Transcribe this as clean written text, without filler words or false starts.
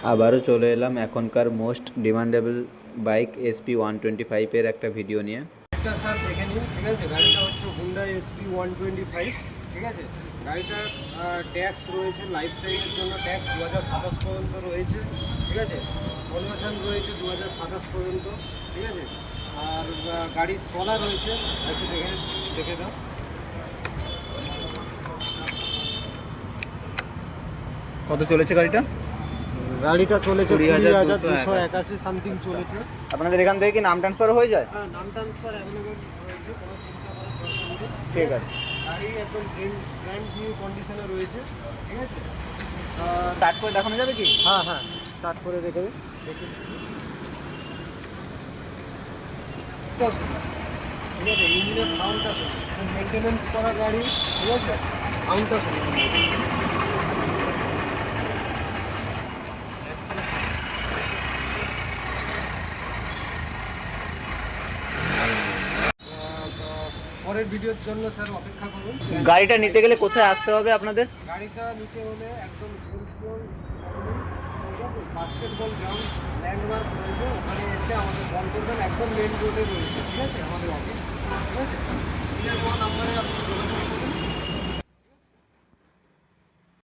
আবারও চলে এলাম এখনকার মোস্ট ডিমান্ডেবল বাইক SP125 একটা ভিডিও নিয়ে। একটা স্যার দেখে নিন, ঠিক আছে। গাড়িটা হচ্ছে হুন্ডাই SP125, ঠিক আছে। গাড়িটার ট্যাক্স রয়েছে লাইফ টাইমের জন্য, ট্যাক্স 2027 পর্যন্ত রয়েছে, ঠিক আছে। পলিউশন রয়েছে 2027 পর্যন্ত, ঠিক আছে। আর গাড়ির চলা রয়েছে, একটু দেখে দাও। কত চলেছে গাড়িটা? গাড়িটা চলেছে 20,281 20,281 সামথিং চলেছে। আপনাদের এখান থেকে কি নাম ট্রান্সফার হয়ে যায়? হ্যাঁ, নাম ট্রান্সফার অ্যাভেলেবেল রয়েছে, কোনো চিন্তা করার দরকার নেই। ঠিক আছে। গাড়ি একদম ব্র্যান্ড নিউ কন্ডিশনে রয়েছে, ঠিক আছে। স্টার্ট করে দেখানো যাবে কি? হ্যাঁ হ্যাঁ, স্টার্ট করে দেখুন। ঠিক আছে, ইঞ্জিনের সাউন্ডটা শুনুন, মেনটেনেন্স করা গাড়ি, ঠিক আছে। সাউন্ডটা শুনুন। পরের ভিডিওর জন্য স্যার অপেক্ষা করুন। গাড়িটা নিতে গেলে কোথায় আসতে হবে আপনাদের? গাড়িটা নিতে হলে একদম বাস্কেটবল গ্রাউন্ড ল্যান্ডমার্ক রয়েছে, ওখানে এসে আমাদের কল করবেন। একদম মেন রোডে রয়েছে, ঠিক আছে, আমাদের অফিস, ঠিক আছে। স্ক্রিনে দেওয়া নাম্বারে আপনি যোগাযোগ করুন।